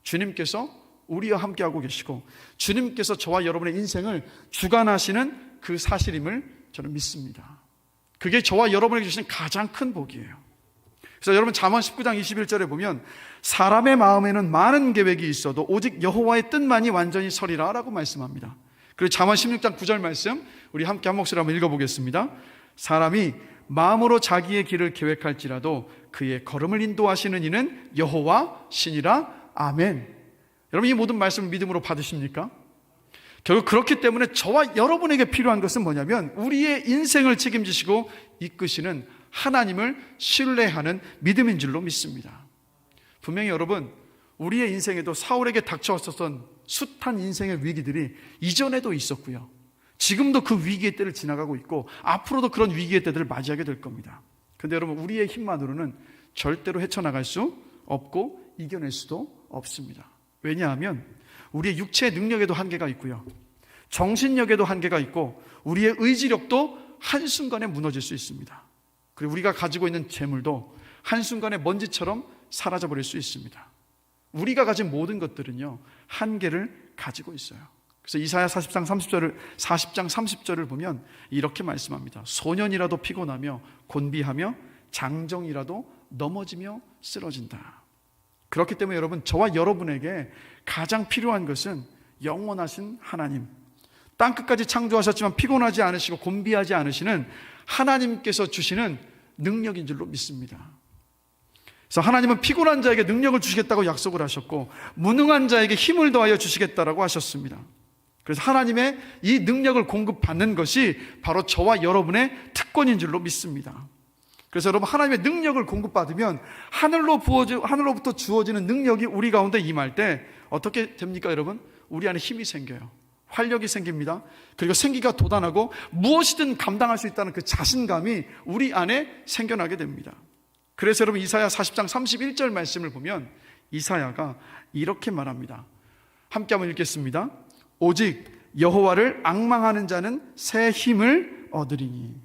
주님께서 우리와 함께하고 계시고 주님께서 저와 여러분의 인생을 주관하시는 그 사실임을 저는 믿습니다. 그게 저와 여러분에게 주신 가장 큰 복이에요. 그래서 여러분, 잠언 19장 21절에 보면 사람의 마음에는 많은 계획이 있어도 오직 여호와의 뜻만이 완전히 서리라 라고 말씀합니다. 그리고 잠언 16장 9절 말씀 우리 함께 한 목소리로 한번 읽어보겠습니다. 사람이 마음으로 자기의 길을 계획할지라도 그의 걸음을 인도하시는 이는 여호와 신이라. 아멘. 여러분, 이 모든 말씀을 믿음으로 받으십니까? 결국 그렇기 때문에 저와 여러분에게 필요한 것은 뭐냐면 우리의 인생을 책임지시고 이끄시는 하나님을 신뢰하는 믿음인 줄로 믿습니다. 분명히 여러분, 우리의 인생에도 사울에게 닥쳐왔었던 숱한 인생의 위기들이 이전에도 있었고요, 지금도 그 위기의 때를 지나가고 있고 앞으로도 그런 위기의 때들을 맞이하게 될 겁니다. 그런데 여러분, 우리의 힘만으로는 절대로 헤쳐나갈 수 없고 이겨낼 수도 없습니다. 왜냐하면 우리의 육체의 능력에도 한계가 있고요, 정신력에도 한계가 있고 우리의 의지력도 한순간에 무너질 수 있습니다. 그리고 우리가 가지고 있는 재물도 한순간에 먼지처럼 사라져버릴 수 있습니다. 우리가 가진 모든 것들은요, 한계를 가지고 있어요. 그래서 이사야 40장 30절을 보면 이렇게 말씀합니다. 소년이라도 피곤하며 곤비하며 장정이라도 넘어지며 쓰러진다. 그렇기 때문에 여러분, 저와 여러분에게 가장 필요한 것은 영원하신 하나님, 땅끝까지 창조하셨지만 피곤하지 않으시고 곤비하지 않으시는 하나님께서 주시는 능력인 줄로 믿습니다. 그래서 하나님은 피곤한 자에게 능력을 주시겠다고 약속을 하셨고 무능한 자에게 힘을 더하여 주시겠다라고 하셨습니다. 그래서 하나님의 이 능력을 공급받는 것이 바로 저와 여러분의 특권인 줄로 믿습니다. 그래서 여러분, 하나님의 능력을 공급받으면 하늘로부터 주어지는 능력이 우리 가운데 임할 때 어떻게 됩니까? 여러분, 우리 안에 힘이 생겨요. 활력이 생깁니다. 그리고 생기가 돋아나고 무엇이든 감당할 수 있다는 그 자신감이 우리 안에 생겨나게 됩니다. 그래서 여러분, 이사야 40장 31절 말씀을 보면 이사야가 이렇게 말합니다. 함께 한번 읽겠습니다. 오직 여호와를 앙망하는 자는 새 힘을 얻으리니.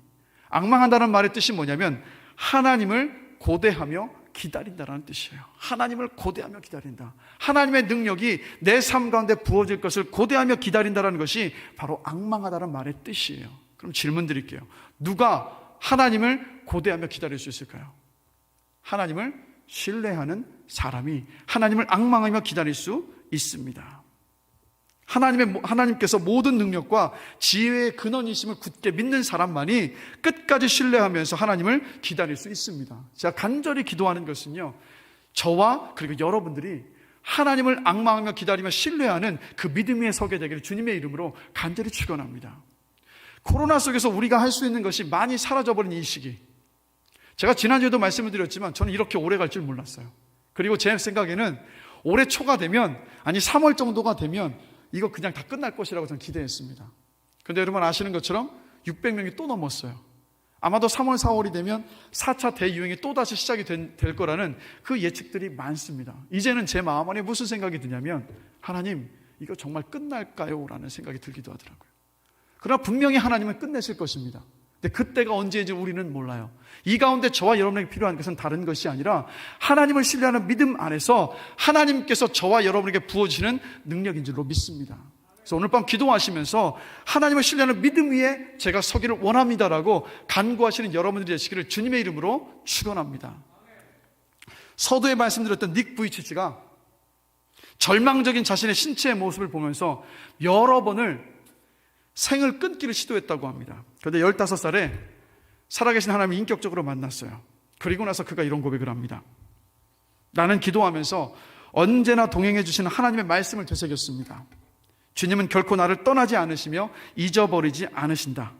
앙망한다는 말의 뜻이 뭐냐면 하나님을 고대하며 기다린다라는 뜻이에요. 하나님을 고대하며 기다린다. 하나님의 능력이 내 삶 가운데 부어질 것을 고대하며 기다린다라는 것이 바로 앙망하다는 말의 뜻이에요. 그럼 질문 드릴게요. 누가 하나님을 고대하며 기다릴 수 있을까요? 하나님을 신뢰하는 사람이 하나님을 앙망하며 기다릴 수 있습니다. 하나님께서 모든 능력과 지혜의 근원이심을 굳게 믿는 사람만이 끝까지 신뢰하면서 하나님을 기다릴 수 있습니다. 제가 간절히 기도하는 것은요, 저와 그리고 여러분들이 하나님을 앙망하며 기다리며 신뢰하는 그 믿음 위에 서게 되기를 주님의 이름으로 간절히 축원합니다. 코로나 속에서 우리가 할 수 있는 것이 많이 사라져버린 이 시기, 제가 지난주에도 말씀을 드렸지만 저는 이렇게 오래 갈 줄 몰랐어요. 그리고 제 생각에는 올해 초가 되면, 아니 3월 정도가 되면 이거 그냥 다 끝날 것이라고 저는 기대했습니다. 그런데 여러분 아시는 것처럼 600명이 또 넘었어요. 아마도 3월 4월이 되면 4차 대유행이 또다시 시작이 될 거라는 그 예측들이 많습니다. 이제는 제 마음 안에 무슨 생각이 드냐면, 하나님, 이거 정말 끝날까요? 라는 생각이 들기도 하더라고요. 그러나 분명히 하나님은 끝내실 것입니다. 근데 그때가 언제인지 우리는 몰라요. 이 가운데 저와 여러분에게 필요한 것은 다른 것이 아니라 하나님을 신뢰하는 믿음 안에서 하나님께서 저와 여러분에게 부어주시는 능력인 줄로 믿습니다. 그래서 오늘 밤 기도하시면서 하나님을 신뢰하는 믿음 위에 제가 서기를 원합니다라고 간구하시는 여러분들이 되시기를 주님의 이름으로 축원합니다. 서두에 말씀드렸던 닉 부이치치가 절망적인 자신의 신체의 모습을 보면서 여러 번을 생을 끊기를 시도했다고 합니다. 그런데 15살에 살아계신 하나님을 인격적으로 만났어요. 그리고 나서 그가 이런 고백을 합니다. 나는 기도하면서 언제나 동행해 주시는 하나님의 말씀을 되새겼습니다. 주님은 결코 나를 떠나지 않으시며 잊어버리지 않으신다.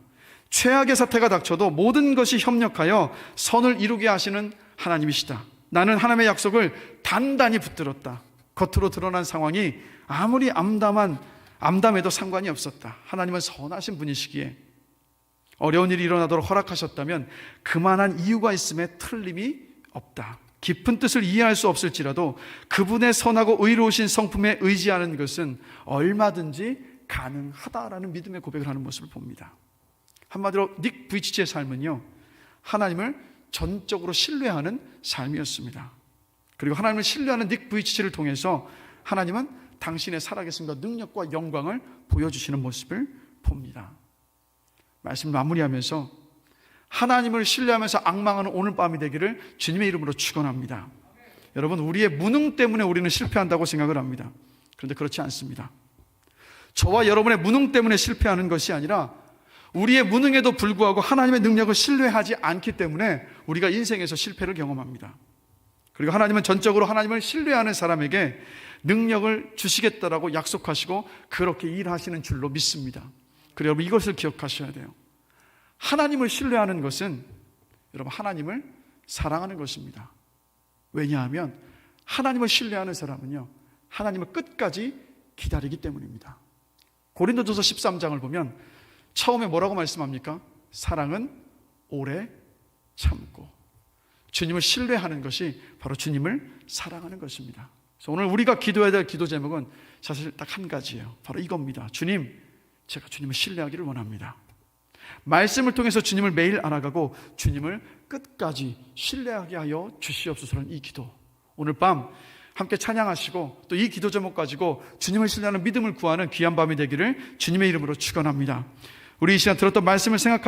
최악의 사태가 닥쳐도 모든 것이 협력하여 선을 이루게 하시는 하나님이시다. 나는 하나님의 약속을 단단히 붙들었다. 겉으로 드러난 상황이 아무리 암담해도 상관이 없었다. 하나님은 선하신 분이시기에 어려운 일이 일어나도록 허락하셨다면 그만한 이유가 있음에 틀림이 없다. 깊은 뜻을 이해할 수 없을지라도 그분의 선하고 의로우신 성품에 의지하는 것은 얼마든지 가능하다라는 믿음의 고백을 하는 모습을 봅니다. 한마디로 닉 부이치치의 삶은요, 하나님을 전적으로 신뢰하는 삶이었습니다. 그리고 하나님을 신뢰하는 닉 부이치치를 통해서 하나님은 당신의 살아계심과 능력과 영광을 보여주시는 모습을 봅니다. 말씀 마무리하면서 하나님을 신뢰하면서 앙망하는 오늘 밤이 되기를 주님의 이름으로 축원합니다. 여러분, 우리의 무능 때문에 우리는 실패한다고 생각을 합니다. 그런데 그렇지 않습니다. 저와 여러분의 무능 때문에 실패하는 것이 아니라 우리의 무능에도 불구하고 하나님의 능력을 신뢰하지 않기 때문에 우리가 인생에서 실패를 경험합니다. 그리고 하나님은 전적으로 하나님을 신뢰하는 사람에게 능력을 주시겠다라고 약속하시고 그렇게 일하시는 줄로 믿습니다. 그리고 여러분, 이것을 기억하셔야 돼요. 하나님을 신뢰하는 것은 여러분, 하나님을 사랑하는 것입니다. 왜냐하면 하나님을 신뢰하는 사람은요, 하나님을 끝까지 기다리기 때문입니다. 고린도전서 13장을 보면 처음에 뭐라고 말씀합니까? 사랑은 오래 참고. 주님을 신뢰하는 것이 바로 주님을 사랑하는 것입니다. 그래서 오늘 우리가 기도해야 될 기도 제목은 사실 딱 한 가지예요. 바로 이겁니다. 주님, 제가 주님을 신뢰하기를 원합니다. 말씀을 통해서 주님을 매일 알아가고 주님을 끝까지 신뢰하게 하여 주시옵소서라는 이 기도, 오늘 밤 함께 찬양하시고 또 이 기도 제목 가지고 주님을 신뢰하는 믿음을 구하는 귀한 밤이 되기를 주님의 이름으로 축원합니다. 우리 이 시간 들었던 말씀을 생각하시고